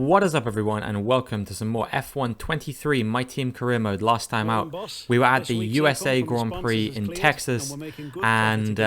What is up, everyone, and welcome to some more F1 23 My Team Career Mode. Last time out, we were at the USA Grand Prix in Texas, and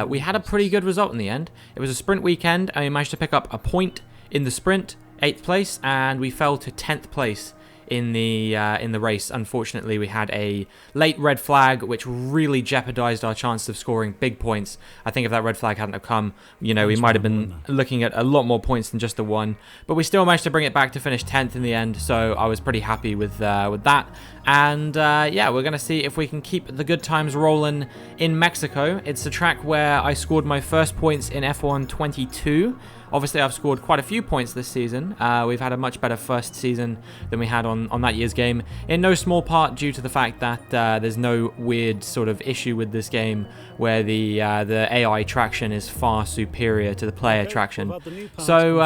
we had a pretty good result in the end. It was a sprint weekend, and we managed to pick up a point in the sprint, 8th place, and we fell to 10th place in the race. Unfortunately, we had a late red flag, which really jeopardized our chance of scoring big points. I think if that red flag hadn't have come, we might have been looking at a lot more points than just the one. But we still managed to bring it back to finish 10th in the end, so I was pretty happy with that. And yeah, we're going to see if we can keep the good times rolling in Mexico. It's a track where I scored my first points in F1 22. Obviously, I've scored quite a few points this season. We've had a much better first season than we had on that year's game, in no small part due to the fact that there's no weird sort of issue with this game where the AI traction is far superior to the player traction. So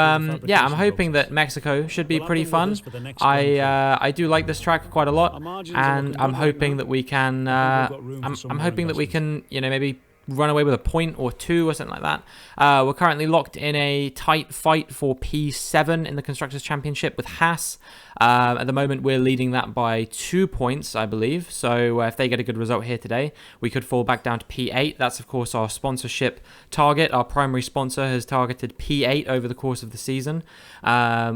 yeah, I'm hoping that Mexico should be pretty fun. I do like this track quite a lot, and I'm hoping that we can I'm hoping that we can maybe run away with a point or two or something like that. We're currently locked in a tight fight for P7 in the Constructors' Championship with Haas. At the moment, we're leading that by 2 points, I believe. So if they get a good result here today, we could fall back down to P8. That's, of course, our sponsorship target. Our primary sponsor has targeted P8 over the course of the season,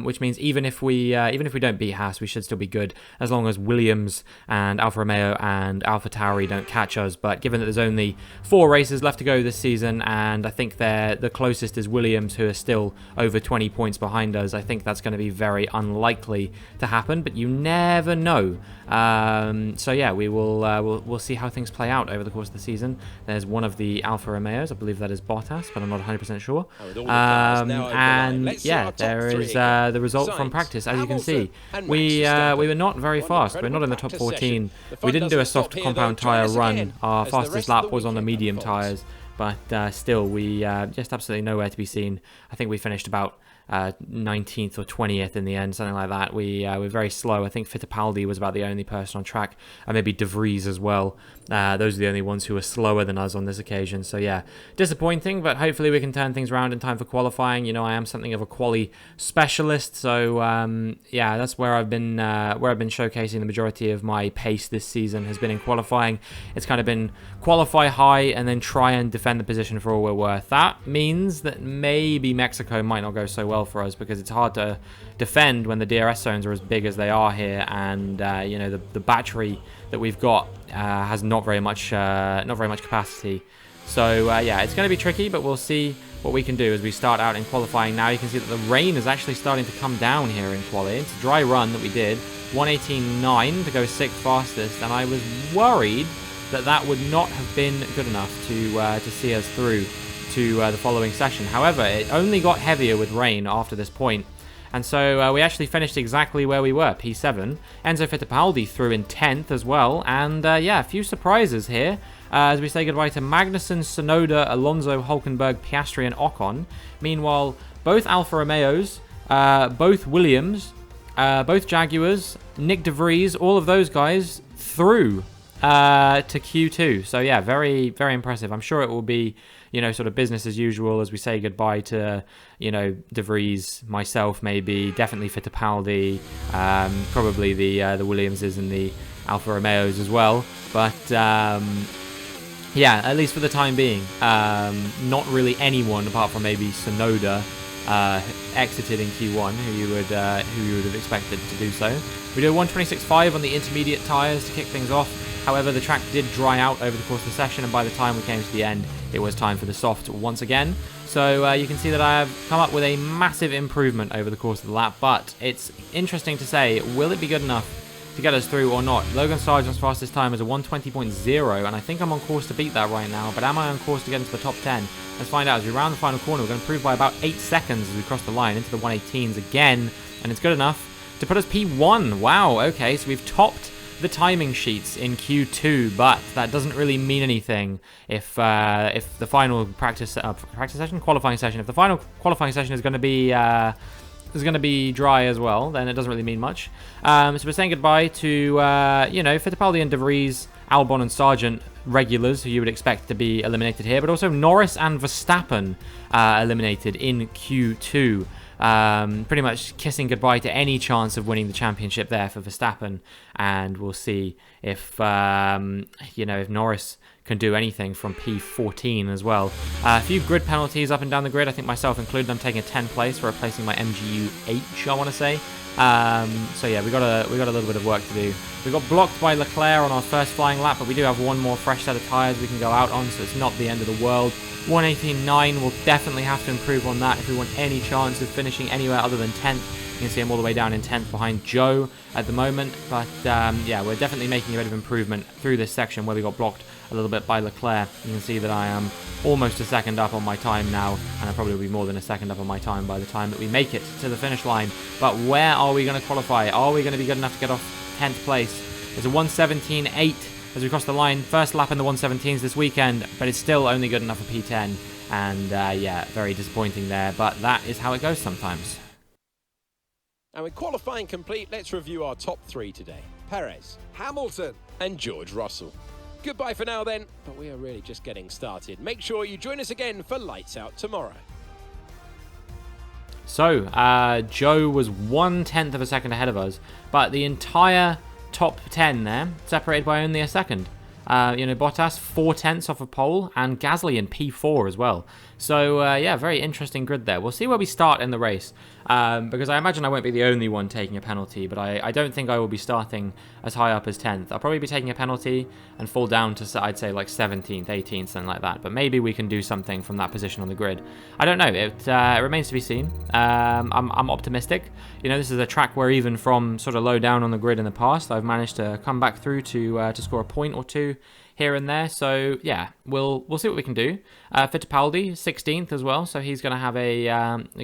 which means even if we don't beat Haas, we should still be good as long as Williams and Alfa Romeo and AlphaTauri don't catch us. But given that there's only 4 races left to go this season, and I think the closest is Williams, who are still over 20 points behind us, I think that's going to be very unlikely to happen, but you never know. So yeah, we'll see how things play out over the course of the season. There's one of the Alfa Romeos, I believe that is Bottas, but I'm not 100% sure. And yeah, there is the result from practice. As you can see, we were not very fast. We're not in the top 14. We didn't do a soft compound tyre run. Our fastest lap was on the medium tyres, but still, we just absolutely nowhere to be seen. I think we finished about 19th or 20th in the end, something like that. We were very slow. I think Fittipaldi was about the only person on track, and maybe De Vries as well. Those are the only ones who were slower than us on this occasion. So yeah, disappointing, but hopefully we can turn things around in time for qualifying. I am something of a quali specialist, so yeah, that's where I've been showcasing the majority of my pace this season has been in qualifying. It's kind of been qualify high and then try and defend the position for all we're worth. That means that maybe Mexico might not go so well for us, because it's hard to defend when the DRS zones are as big as they are here, and the battery that we've got has not very much capacity. So yeah, it's going to be tricky, but we'll see what we can do as we start out in qualifying. Now you can see that the rain is actually starting to come down here in quali. It's a dry run that we did, 1:18.9 to go 6th fastest, and I was worried that would not have been good enough to see us through to the following session. However, it only got heavier with rain after this point, and so we actually finished exactly where we were, P7. Enzo Fittipaldi threw in 10th as well, and yeah, a few surprises here as we say goodbye to Magnussen, Tsunoda, Alonso, Hulkenberg, Piastri, and Ocon. Meanwhile, both Alfa Romeos, both Williams, both Jaguars, Nick De Vries, all of those guys through to Q2. So yeah, very, very impressive. I'm sure it will be sort of business as usual as we say goodbye to, De Vries, myself, maybe, definitely Fittipaldi, probably the Williamses and the Alfa Romeos as well. But yeah, at least for the time being, not really anyone apart from maybe Tsunoda exited in Q1, who you would have expected to do so. We do 1:26.5 on the intermediate tyres to kick things off. However, the track did dry out over the course of the session, and by the time we came to the end, it was time for the soft once again. So you can see that I have come up with a massive improvement over the course of the lap, but it's interesting to say, will it be good enough to get us through or not? Logan Sargent's fastest time is a 1:20.0, and I think I'm on course to beat that right now, but am I on course to get into the top 10? Let's find out. As we round the final corner, we're going to improve by about 8 seconds as we cross the line into the 1:18s again, and it's good enough to put us P1. Wow, okay, so we've topped the timing sheets in Q2, but that doesn't really mean anything if the final qualifying session, if the final qualifying session is going to be dry as well, then it doesn't really mean much. So we're saying goodbye to Fittipaldi and De Vries, Albon and Sargent, regulars who you would expect to be eliminated here, but also Norris and Verstappen eliminated in Q2. pretty much kissing goodbye to any chance of winning the championship there for Verstappen, and we'll see if if Norris can do anything from P14 as well. A few grid penalties up and down the grid, I think myself included. I'm taking a 10th place for replacing my MGU-H, I want to say. So yeah, we got a little bit of work to do. We got blocked by Leclerc on our first flying lap, but we do have one more fresh set of tyres we can go out on, so it's not the end of the world. 1:18.9, we'll definitely have to improve on that if we want any chance of finishing anywhere other than 10th. You can see I'm all the way down in 10th behind Joe at the moment, but yeah, we're definitely making a bit of improvement through this section where we got blocked a little bit by Leclerc. You can see that I am almost a second up on my time now, and I'll probably be more than a second up on my time by the time that we make it to the finish line. But where are we going to qualify? Are we going to be good enough to get off 10th place? It's a 1:17.8 as we cross the line. First lap in the 1:17s this weekend, but it's still only good enough for P10. And yeah, very disappointing there, but that is how it goes sometimes. And with qualifying complete, let's review our top three today. Perez, Hamilton, and George Russell. Goodbye for now then, but we are really just getting started. Make sure you join us again for Lights Out tomorrow. So, Joe was 1/10 of a second ahead of us, but the entire top 10 there, separated by only a second. Bottas 4/10 off a pole, and Gasly in P4 as well. So, yeah, very interesting grid there. We'll see where we start in the race, because I imagine I won't be the only one taking a penalty, but I don't think I will be starting as high up as 10th. I'll probably be taking a penalty and fall down to, I'd say, like 17th, 18th, something like that. But maybe we can do something from that position on the grid. I don't know. It remains to be seen. I'm optimistic. This is a track where even from sort of low down on the grid in the past, I've managed to come back through to score a point or two here and there. So yeah, we'll see what we can do. Fittipaldi 16th as well, so he's going to have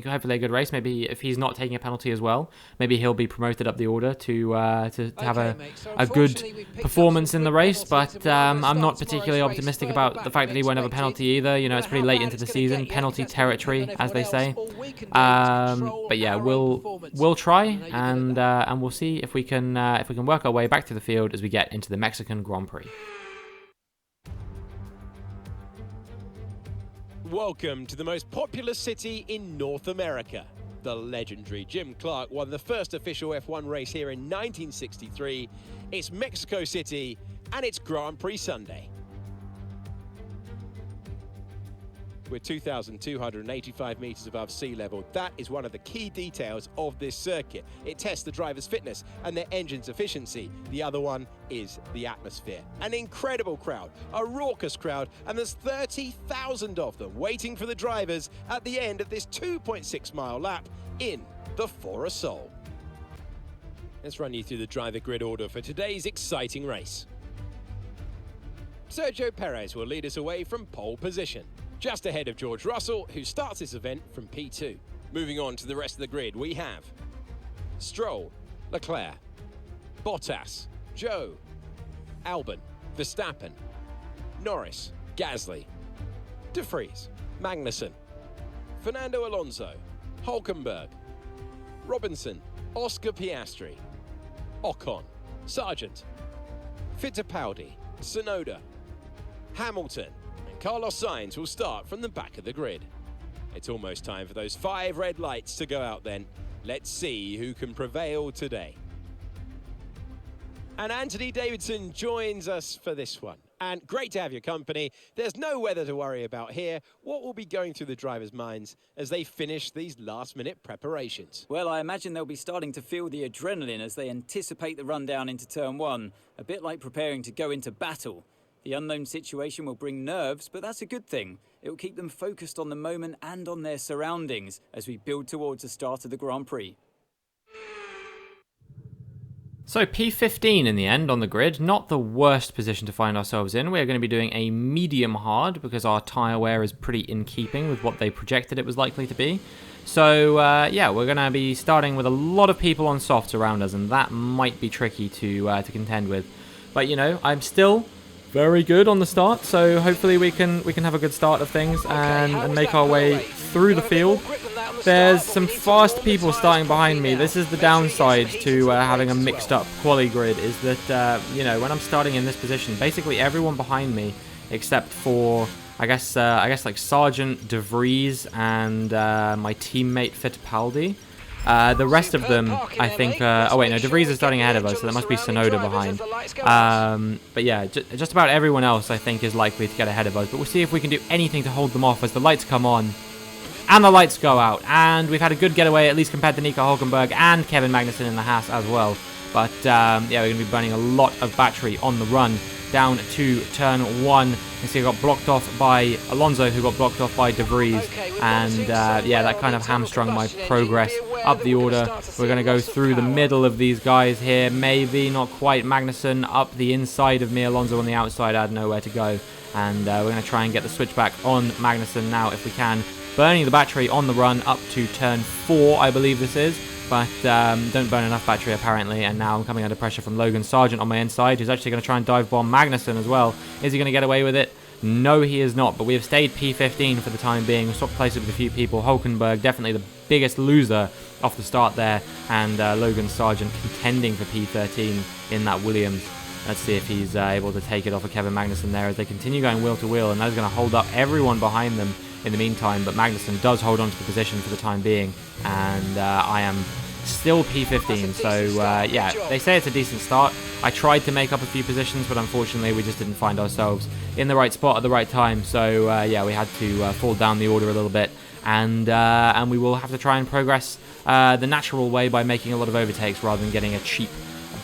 hopefully a good race. Maybe if he's not taking a penalty as well, maybe he'll be promoted up the order to have a good performance in the race. But I'm not particularly optimistic about the fact that he won't have a penalty either. It's pretty late into the season, penalty territory, as they say. But yeah, we'll try and we'll see if we can work our way back to the field as we get into the Mexican Grand Prix. Welcome to the most populous city in North America. The legendary Jim Clark won the first official F1 race here in 1963. It's Mexico City, and it's Grand Prix Sunday. We're 2,285 meters above sea level. That is one of the key details of this circuit. It tests the driver's fitness and their engine's efficiency. The other one is the atmosphere. An incredible crowd, a raucous crowd, and there's 30,000 of them waiting for the drivers at the end of this 2.6-mile lap in the Foro Sol. Let's run you through the driver grid order for today's exciting race. Sergio Perez will lead us away from pole position, just ahead of George Russell, who starts this event from P2. Moving on to the rest of the grid, we have Stroll, Leclerc, Bottas, Joe, Albon, Verstappen, Norris, Gasly, De Vries, Magnussen, Fernando Alonso, Hulkenberg, Robinson, Oscar Piastri, Ocon, Sargent, Fittipaldi, Tsunoda, Hamilton, Carlos Sainz will start from the back of the grid. It's almost time for those 5 red lights to go out then. Let's see who can prevail today. And Anthony Davidson joins us for this one. And great to have your company. There's no weather to worry about here. What will be going through the drivers' minds as they finish these last-minute preparations? Well, I imagine they'll be starting to feel the adrenaline as they anticipate the rundown into turn 1, a bit like preparing to go into battle. The unknown situation will bring nerves, but that's a good thing. It will keep them focused on the moment and on their surroundings as we build towards the start of the Grand Prix. So P15 in the end on the grid, not the worst position to find ourselves in. We're going to be doing a medium hard because our tyre wear is pretty in keeping with what they projected it was likely to be. So yeah, we're going to be starting with a lot of people on softs around us, and that might be tricky to contend with. But I'm still very good on the start, so hopefully we can have a good start of things and make our way through the field. There's some fast people starting behind me. This is the downside to having a mixed up quali grid, is that when I'm starting in this position, basically everyone behind me except for I guess like Sergeant De Vries and my teammate Fittipaldi. The rest of them, I think... oh, wait, no, De Vries is starting ahead of us, so there must be Sonoda behind. But yeah, just about everyone else, I think, is likely to get ahead of us. But we'll see if we can do anything to hold them off as the lights come on. And the lights go out. And we've had a good getaway, at least compared to Nico Hulkenberg and Kevin Magnussen in the Haas as well. But, yeah, we're going to be burning a lot of battery on the run down to turn 1. You see, I got blocked off by Alonso, who got blocked off by De Vries. And, yeah, that kind of hamstrung my progress up the order. We're going to go through the middle of these guys here. Maybe not quite. Magnussen up the inside of me. Alonso on the outside. I had nowhere to go. And we're going to try and get the switchback on Magnussen now if we can. Burning the battery on the run up to turn 4, I believe this is. But don't burn enough battery apparently, and now I'm coming under pressure from Logan Sargent on my inside, who's actually going to try and dive bomb Magnussen as well. Is he going to get away with it? No, he is not, but we have stayed P15 for the time being. We swapped places with a few people. Hulkenberg, definitely the biggest loser off the start there, and Logan Sargent contending for P13 in that Williams. Let's see if he's able to take it off of Kevin Magnussen there as they continue going wheel to wheel, and that is going to hold up everyone behind them in the meantime, but Magnussen does hold on to the position for the time being, and I am still P15, so yeah, they say it's a decent start. I tried to make up a few positions, but unfortunately we just didn't find ourselves in the right spot at the right time, so yeah, we had to fall down the order a little bit, and we will have to try and progress the natural way by making a lot of overtakes rather than getting a cheap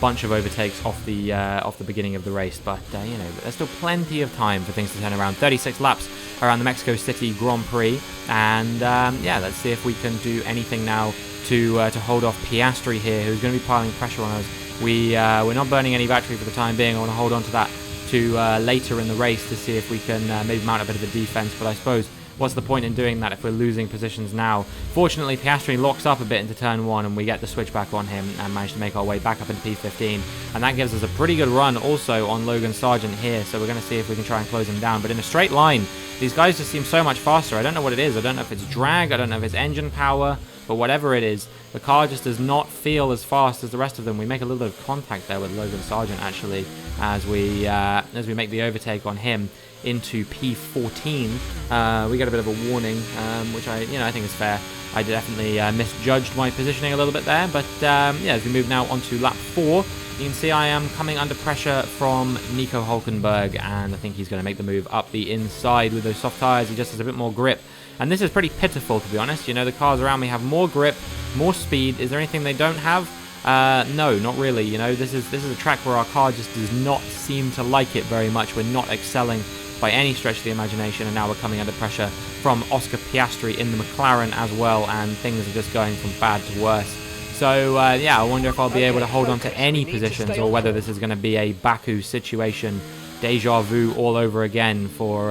bunch of overtakes off the beginning of the race. But you know, there's still plenty of time for things to turn around. 36 laps around the Mexico City Grand Prix, and yeah, let's see if we can do anything now to hold off Piastri here, who's going to be piling pressure on us. We're not burning any battery for the time being. I want to hold on to that to later in the race to see if we can maybe mount a bit of a defense, but I suppose what's the point in doing that if we're losing positions now? Fortunately, Piastri locks up a bit into turn 1, and we get the switchback on him and manage to make our way back up into P15. And that gives us a pretty good run also on Logan Sargent here, so we're going to see if we can try and close him down. But in a straight line, these guys just seem so much faster. I don't know what it is. I don't know if it's drag, I don't know if it's engine power, but whatever it is, the car just does not feel as fast as the rest of them. We make a little bit of contact there with Logan Sargent, actually, as we make the overtake on him into P14. We get a bit of a warning, which I think is fair. I definitely misjudged my positioning a little bit there, but yeah, as we move now onto lap 4, you can see I am coming under pressure from Nico Hulkenberg, and I think he's going to make the move up the inside with those soft tyres. He just has a bit more grip, and this is pretty pitiful, to be honest. You know, the cars around me have more grip, more speed. Is there anything they don't have? No, not really. You know, this is a track where our car just does not seem to like it very much. We're not excelling by any stretch of the imagination, and now we're coming under pressure from Oscar Piastri in the McLaren as well, and things are just going from bad to worse. So yeah, I wonder if I'll be able to hold on to any positions, or whether this is going to be a Baku situation, deja vu all over again for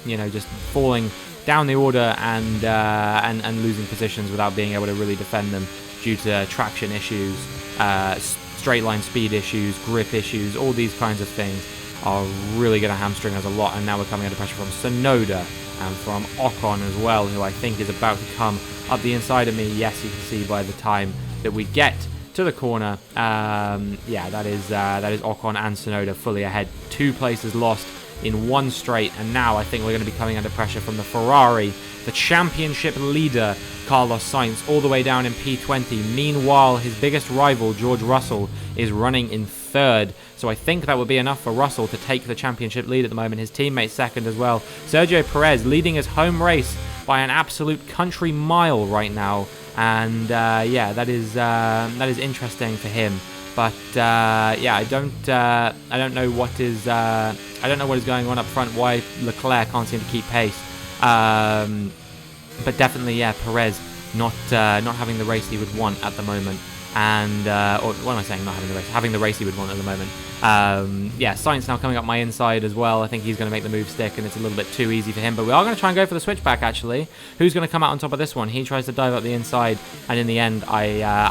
you know, just falling down the order and losing positions without being able to really defend them due to traction issues, straight line speed issues, grip issues. All these kinds of things are really going to hamstring us a lot, and now we're coming under pressure from Sonoda and from Ocon as well, who I think is about to come up the inside of me. Yes, you can see by the time that we get to the corner, yeah, that is Ocon and Sonoda fully ahead. 2 places lost in one straight, and now I think we're going to be coming under pressure from the Ferrari, the championship leader Carlos Sainz, all the way down in P20. Meanwhile, his biggest rival George Russell is running in 3rd, so I think that would be enough for Russell to take the championship lead at the moment. His teammate 2nd as well. Sergio Perez leading his home race by an absolute country mile right now, and yeah, that is interesting for him. But yeah, I don't know what is going on up front. Why Leclerc can't seem to keep pace. But definitely, yeah, Perez not having the race he would want at the moment. And or what am I saying? Not having the race, having the race he would want at the moment. Yeah, Sainz now coming up my inside as well. I think he's going to make the move stick, and it's a little bit too easy for him. But we are going to try and go for the switchback, actually. Who's going to come out on top of this one? He tries to dive up the inside, and in the end, I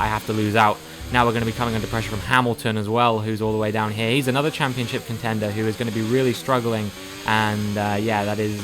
have to lose out. Now we're going to be coming under pressure from Hamilton as well, who's all the way down here. He's another championship contender who is going to be really struggling, and yeah, that is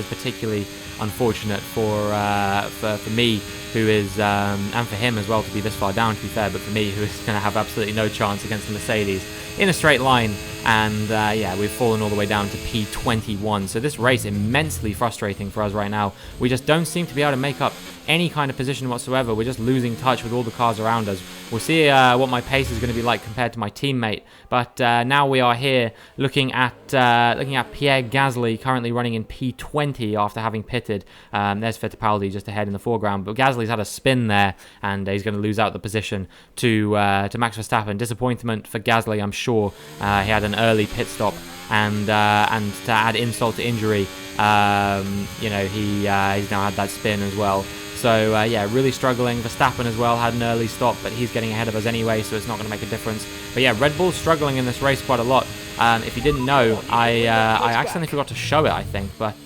particularly unfortunate for me who is, and for him as well to be this far down, to be fair, but for me, who is going to have absolutely no chance against the Mercedes in a straight line. And yeah, we've fallen all the way down to P21. So this race immensely frustrating for us right now. We just don't seem to be able to make up any kind of position whatsoever. We're just losing touch with all the cars around us. We'll see what my pace is going to be like compared to my teammate. But now we are here looking at Pierre Gasly currently running in P20 after having pitted. There's Fittipaldi just ahead in the foreground, but Gasly's had a spin there, and he's going to lose out the position to Max Verstappen. Disappointment for Gasly, I'm sure. He had an early pit stop, and to add insult to injury, you know, he's now had that spin as well. So yeah, really struggling. Verstappen as well had an early stop, but he's getting ahead of us anyway, so it's not going to make a difference. But yeah, Red Bull's struggling in this race quite a lot. If you didn't know, I accidentally forgot to show it, I think. But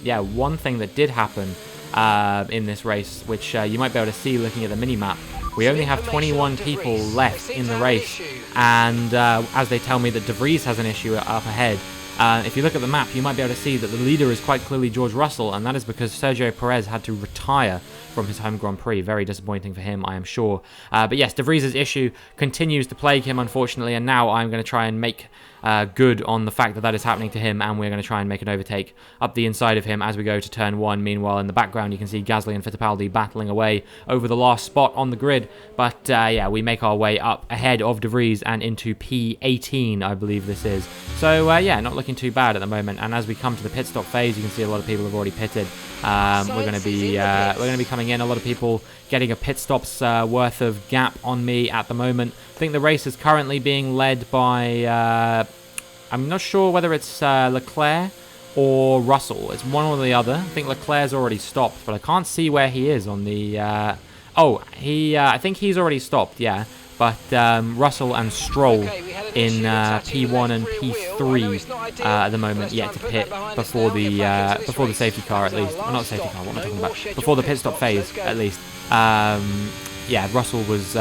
yeah, one thing that did happen in this race, which you might be able to see looking at the mini-map, we only have 21 people left in the race, and as they tell me that De Vries has an issue up ahead. If you look at the map, you might be able to see that the leader is quite clearly George Russell, and that is because Sergio Perez had to retire from his home Grand Prix. Very disappointing for him, I am sure. But yes, De Vries' issue continues to plague him, unfortunately, and now I'm going to try and make good on the fact that that is happening to him, and we're going to try and make an overtake up the inside of him as we go to turn 1. Meanwhile, in the background, you can see Gasly and Fittipaldi battling away over the last spot on the grid. But yeah, we make our way up ahead of De Vries and into P18, I believe this is. So yeah, not looking too bad at the moment. And as we come to the pit stop phase, you can see a lot of people have already pitted. We're going to be coming in. A lot of people getting a pit stop's worth of gap on me at the moment. I think the race is currently being led by, I'm not sure whether it's Leclerc or Russell. It's one or the other. I think Leclerc's already stopped, but I can't see where he is on the... I think he's already stopped, yeah. But Russell and Stroll in P1 and P3 at the moment, yet to pit before the safety car at least. Well, not safety car, what am I talking about? Before the pit stop phase at least. Yeah, Russell was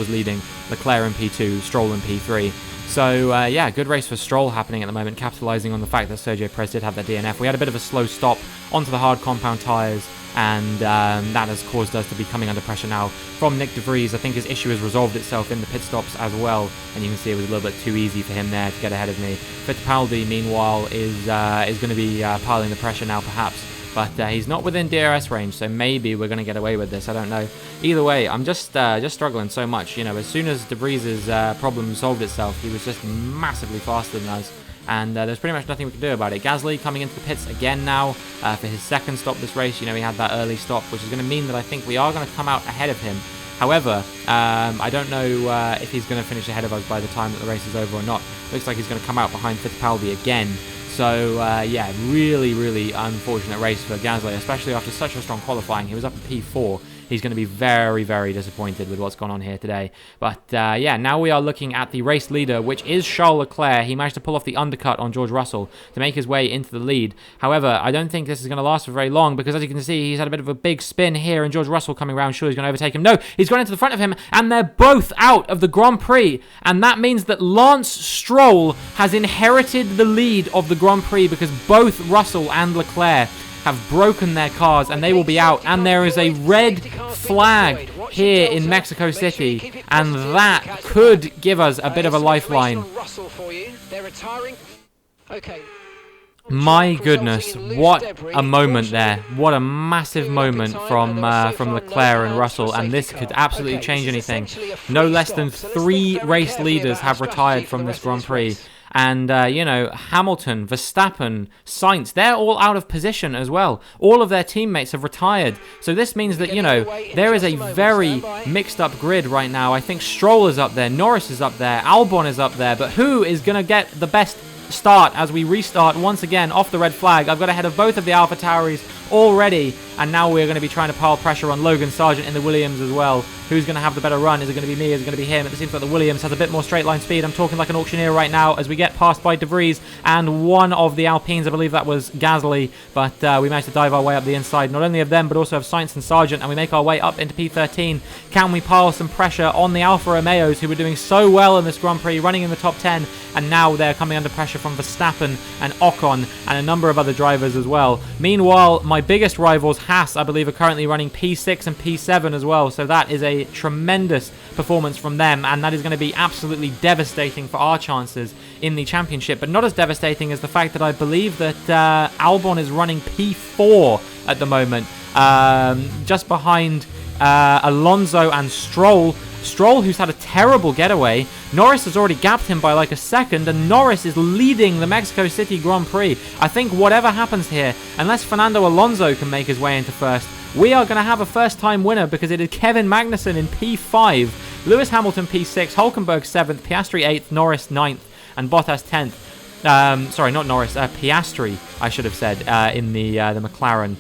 leading, Leclerc in P2, Stroll in P3. So yeah, good race for Stroll happening at the moment, capitalising on the fact that Sergio Perez did have that DNF. We had a bit of a slow stop onto the hard compound tyres, and that has caused us to be coming under pressure now from Nick De Vries. I think his issue has resolved itself in the pit stops as well, and you can see it was a little bit too easy for him there to get ahead of me. Fittipaldi, meanwhile, is going to be piling the pressure now, perhaps. But he's not within DRS range, so maybe we're going to get away with this. I don't know. Either way, I'm just struggling so much. You know, as soon as De Vries' problem solved itself, he was just massively faster than us. And there's pretty much nothing we can do about it. Gasly coming into the pits again now for his second stop this race. You know, he had that early stop, which is going to mean that I think we are going to come out ahead of him. However, I don't know if he's going to finish ahead of us by the time that the race is over or not. Looks like he's going to come out behind Fittipaldi again. So, yeah, really, really unfortunate race for Gasly, especially after such a strong qualifying. He was up at P4. He's going to be very, very disappointed with what's gone on here today. But, yeah, now we are looking at the race leader, which is Charles Leclerc. He managed to pull off the undercut on George Russell to make his way into the lead. However, I don't think this is going to last for very long because, as you can see, he's had a bit of a big spin here, and George Russell coming around, sure he's going to overtake him. No, he's gone into the front of him, and they're both out of the Grand Prix. And that means that Lance Stroll has inherited the lead of the Grand Prix because both Russell and Leclerc have broken their cars, and they will be out. And there is a red flag here in Mexico City, and that could give us a bit of a lifeline. My goodness, what a moment there. What a massive moment from Leclerc and Russell, and this could absolutely change anything. No less than 3 race leaders have retired from this Grand Prix. And, you know, Hamilton, Verstappen, Sainz, they're all out of position as well. All of their teammates have retired. So this means that, you know, there is a very mixed up grid right now. I think Stroll is up there, Norris is up there, Albon is up there. But who is going to get the best start as we restart once again off the red flag? I've got ahead of both of the AlphaTauris already, and now we're going to be trying to pile pressure on Logan Sargent in the Williams as well. Who's going to have the better run? Is it going to be me? Is it going to be him? It seems like the Williams has a bit more straight line speed. I'm talking like an auctioneer right now as we get passed by De Vries and one of the Alpines. I believe that was Gasly, but we managed to dive our way up the inside, not only of them, but also of Sainz and Sargent, and we make our way up into P13. Can we pile some pressure on the Alfa Romeos, who were doing so well in this Grand Prix, running in the top 10, and now they're coming under pressure from Verstappen and Ocon and a number of other drivers as well. Meanwhile, my my biggest rivals, Haas, I believe, are currently running P6 and P7 as well. So that is a tremendous performance from them, and that is going to be absolutely devastating for our chances in the championship. But not as devastating as the fact that I believe that Albon is running P4 at the moment, just behind Alonso and Stroll. Stroll, who's had a terrible getaway. Norris has already gapped him by like a second, and Norris is leading the Mexico City Grand Prix. I think whatever happens here, unless Fernando Alonso can make his way into first, we are going to have a first-time winner, because it is Kevin Magnussen in P5, Lewis Hamilton P6, Hulkenberg 7th, Piastri 8th, Norris 9th, and Bottas 10th. Sorry, not Norris, Piastri, I should have said, in the McLaren,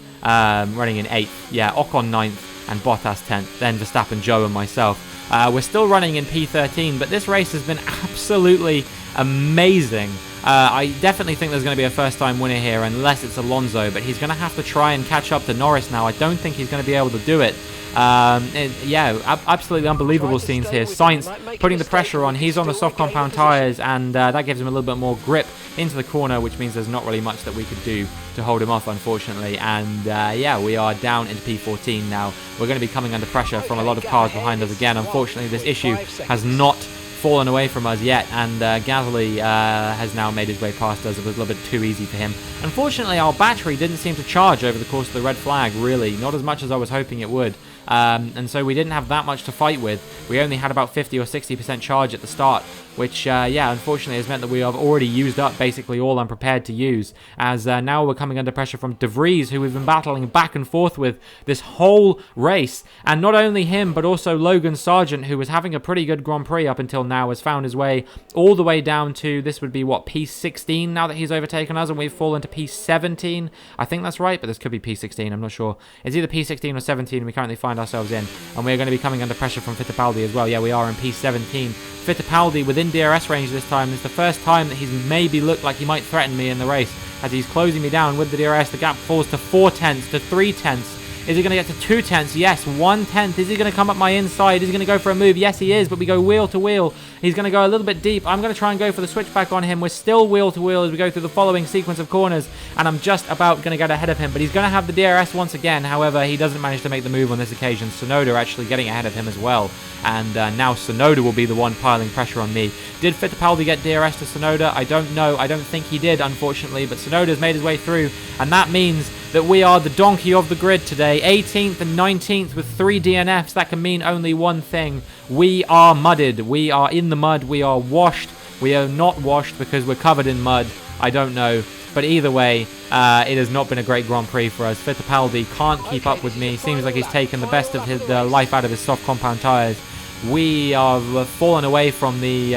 running in 8th. Yeah, Ocon 9th, and Bottas 10th. Then Verstappen, Joe, and myself. We're still running in P13, but this race has been absolutely amazing. I definitely think there's going to be a first-time winner here, unless it's Alonso, but he's going to have to try and catch up to Norris now. I don't think he's going to be able to do it. Yeah, absolutely unbelievable scenes here. Sainz putting the pressure on. He's on the soft compound tyres, and that gives him a little bit more grip into the corner, which means there's not really much that we could do to hold him off, unfortunately. And yeah, we are down into P14 now. We're going to be coming under pressure from a lot of cars behind us again. Unfortunately, this issue has not fallen away from us yet, and Gasly has now made his way past us. It was a little bit too easy for him. Unfortunately, our battery didn't seem to charge over the course of the red flag, really. Not as much as I was hoping it would. And so we didn't have that much to fight with. We only had about 50 or 60% charge at the start, which, yeah, unfortunately has meant that we have already used up basically all I'm prepared to use, as now we're coming under pressure from De Vries, who we've been battling back and forth with this whole race. And not only him, but also Logan Sargent, who was having a pretty good Grand Prix up until now, has found his way all the way down to, this would be, what, P16 now that he's overtaken us, and we've fallen to P17. I think that's right, but this could be P16, I'm not sure. It's either P16 or 17 we currently find ourselves in, and we're going to be coming under pressure from Fittipaldi as well. Yeah, we are in P17. Fittipaldi within DRS range this time. It's the first time that he's maybe looked like he might threaten me in the race, as he's closing me down with the DRS. The gap falls to 4 tenths, to 3 tenths. Is he going to get to 2 tenths? Yes, 1 tenth. Is he going to come up my inside? Is he going to go for a move? Yes, he is, but we go wheel to wheel. He's going to go a little bit deep. I'm going to try and go for the switchback on him. We're still wheel to wheel as we go through the following sequence of corners, and I'm just about going to get ahead of him, but he's going to have the DRS once again. However, he doesn't manage to make the move on this occasion. Tsunoda actually getting ahead of him as well, and now Tsunoda will be the one piling pressure on me. Did Fittipaldi get DRS to Tsunoda? I don't know. I don't think he did, unfortunately, but Tsunoda's made his way through, and that means that we are the donkey of the grid today. 18th and 19th with 3 DNFs. That can mean only one thing. We are mudded. We are in the mud. We are washed. We are not washed because we're covered in mud. I don't know. But either way, it has not been a great Grand Prix for us. Fittipaldi can't keep up with me. Seems like he's taken the best of his life out of his soft compound tyres. We have fallen away from the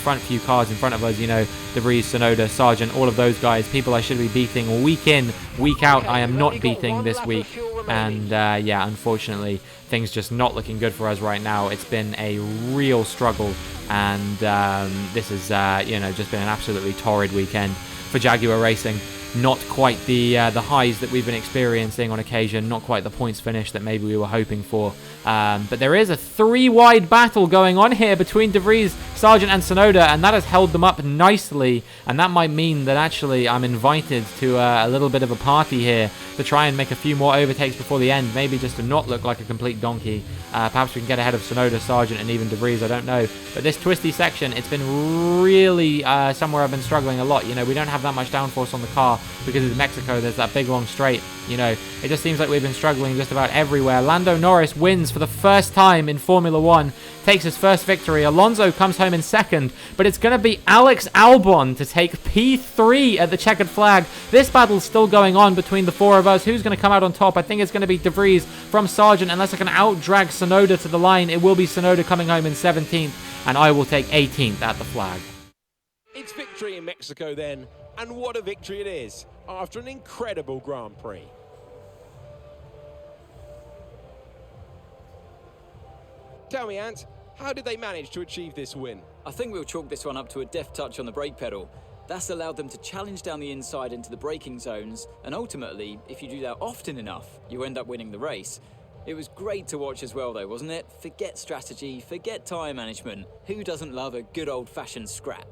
front few cars in front of us, you know, De Vries, Tsunoda, Sargent, all of those guys, people I should be beating week in, week out. I am not beating this week, and yeah, unfortunately, things just not looking good for us right now. It's been a real struggle, and this has, you know, just been an absolutely torrid weekend for Jaguar Racing. Not quite the highs that we've been experiencing on occasion, not quite the points finish that maybe we were hoping for. But there is a 3-wide battle going on here between De Vries, Sargent and Tsunoda, and that has held them up nicely, and that might mean that actually I'm invited to a little bit of a party here to try and make a few more overtakes before the end, maybe just to not look like a complete donkey. Perhaps we can get ahead of Tsunoda, Sargent, and even De Vries, I don't know. But this twisty section, it's been really somewhere I've been struggling a lot. You know, we don't have that much downforce on the car because it's Mexico. There's that big long straight. You know, it just seems like we've been struggling just about everywhere. Lando Norris wins for the first time in Formula 1, takes his first victory. Alonso comes home in second, but it's going to be Alex Albon to take P3 at the checkered flag. This battle's still going on between the 4 of us. Who's going to come out on top? I think it's going to be De Vries from Sargent. Unless I can out-drag Tsunoda to the line, it will be Tsunoda coming home in 17th, and I will take 18th at the flag. It's victory in Mexico then, and what a victory it is after an incredible Grand Prix. Tell me, Ant, how did they manage to achieve this win? I think we'll chalk this one up to a deft touch on the brake pedal. That's allowed them to challenge down the inside into the braking zones, and ultimately, if you do that often enough, you end up winning the race. It was great to watch as well though, wasn't it? Forget strategy, forget tyre management. Who doesn't love a good old-fashioned scrap?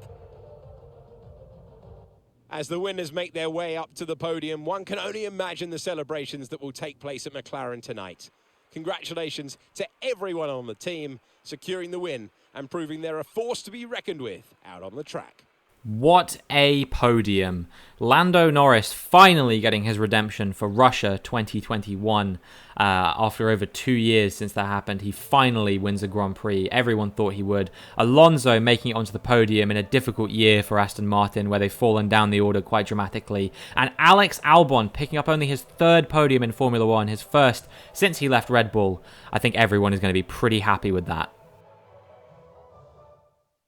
As the winners make their way up to the podium, one can only imagine the celebrations that will take place at McLaren tonight. Congratulations to everyone on the team, securing the win and proving they're a force to be reckoned with out on the track. What a podium. Lando Norris finally getting his redemption for Russia 2021. After over 2 years since that happened, he finally wins a Grand Prix. Everyone thought he would. Alonso making it onto the podium in a difficult year for Aston Martin, where they've fallen down the order quite dramatically. And Alex Albon picking up only his 3rd podium in Formula 1, his first since he left Red Bull. I think everyone is going to be pretty happy with that.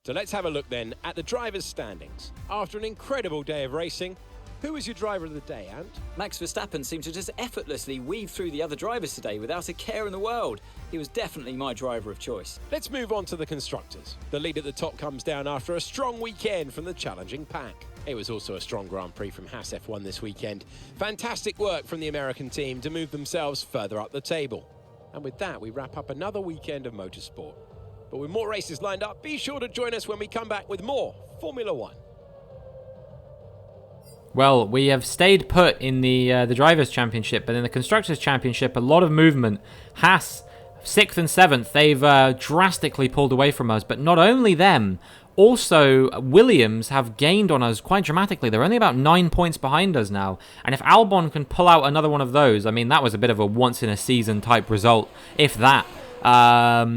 So let's have a look then at the drivers' standings. After an incredible day of racing, who was your driver of the day, Ant? Max Verstappen seemed to just effortlessly weave through the other drivers today without a care in the world. He was definitely my driver of choice. Let's move on to the constructors. The lead at the top comes down after a strong weekend from the challenging pack. It was also a strong Grand Prix from Haas F1 this weekend. Fantastic work from the American team to move themselves further up the table. And with that, we wrap up another weekend of motorsport. But with more races lined up, be sure to join us when we come back with more Formula 1. Well, we have stayed put in the Drivers' Championship, but in the Constructors' Championship, a lot of movement. Haas, 6th and 7th, they've drastically pulled away from us. But not only them, also Williams have gained on us quite dramatically. They're only about 9 points behind us now. And if Albon can pull out another one of those, I mean, that was a bit of a once-in-a-season type result, if that. Yeah,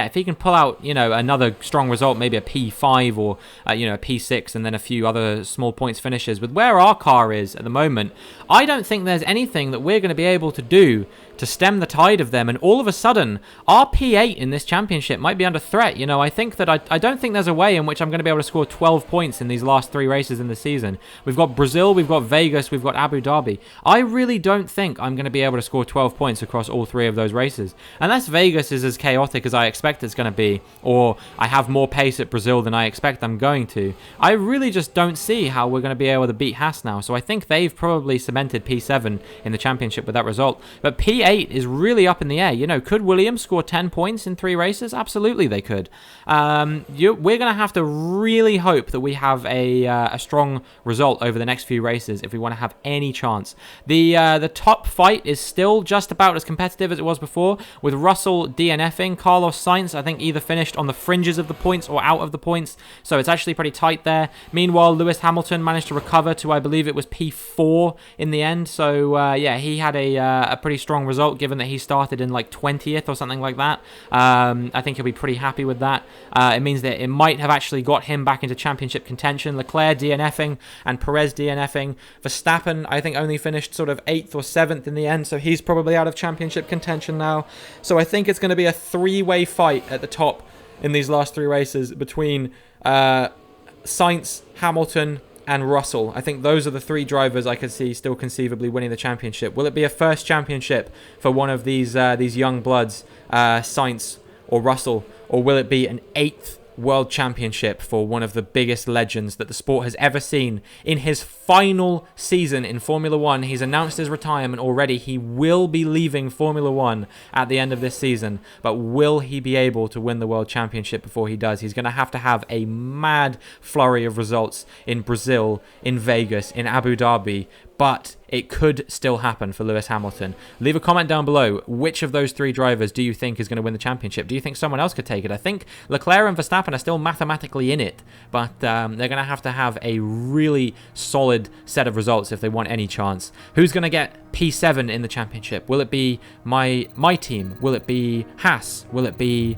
if he can pull out, another strong result, maybe a P5 or, a P6 and then a few other small points finishes, with where our car is at the moment, I don't think there's anything that we're going to be able to do to stem the tide of them, and all of a sudden, our P8 in this championship might be under threat. I think that I don't think there's a way in which I'm going to be able to score 12 points in these last 3 races in the season. We've got Brazil, we've got Vegas, we've got Abu Dhabi. I really don't think I'm going to be able to score 12 points across all 3 of those races. Unless Vegas is as chaotic as I expect it's going to be, or I have more pace at Brazil than I expect I'm going to, I really just don't see how we're going to be able to beat Haas now. So I think they've probably cemented P7 in the championship with that result. But P8 is really up in the air. Could Williams score 10 points in 3 races? Absolutely they could. We're going to have to really hope that we have a strong result over the next few races if we want to have any chance. The top fight is still just about as competitive as it was before, with Russell DNFing. Carlos Sainz, I think, either finished on the fringes of the points or out of the points, so it's actually pretty tight there. Meanwhile, Lewis Hamilton managed to recover to, I believe it was P4 in the end, so yeah, he had a pretty strong result given that he started in like 20th or something like that. I think he'll be pretty happy with that. It means that it might have actually got him back into championship contention. Leclerc DNFing and Perez DNFing. Verstappen, I think, only finished sort of 8th or 7th in the end, so he's probably out of championship contention now. So I think it's going to be a 3-way fight at the top in these last 3 races between Sainz, Hamilton, and Russell. I think those are the 3 drivers I could see still conceivably winning the championship. Will it be a first championship for one of these young bloods, Sainz or Russell, or will it be an 8th World Championship for one of the biggest legends that the sport has ever seen? In his final season in Formula 1, he's announced his retirement already. He will be leaving Formula 1 at the end of this season, but will he be able to win the World Championship before he does? He's going to have a mad flurry of results in Brazil, in Vegas, in Abu Dhabi, but it could still happen for Lewis Hamilton. Leave a comment down below. Which of those 3 drivers do you think is going to win the championship? Do you think someone else could take it? I think Leclerc and Verstappen are still mathematically in it, but they're going to have a really solid set of results if they want any chance. Who's going to get P7 in the championship? Will it be my team? Will it be Haas? Will it be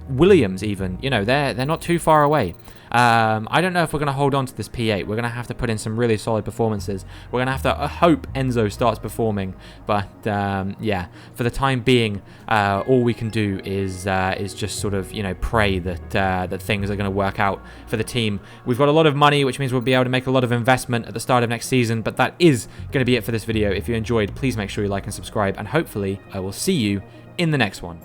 Williams even? They're not too far away. I don't know if we're going to hold on to this P8. We're going to have to put in some really solid performances. We're going to have to hope Enzo starts performing. But yeah, for the time being, all we can do is just sort of pray that things are going to work out for the team. We've got a lot of money, which means we'll be able to make a lot of investment at the start of next season. But that is going to be it for this video. If you enjoyed, please make sure you like and subscribe, and hopefully I will see you in the next one.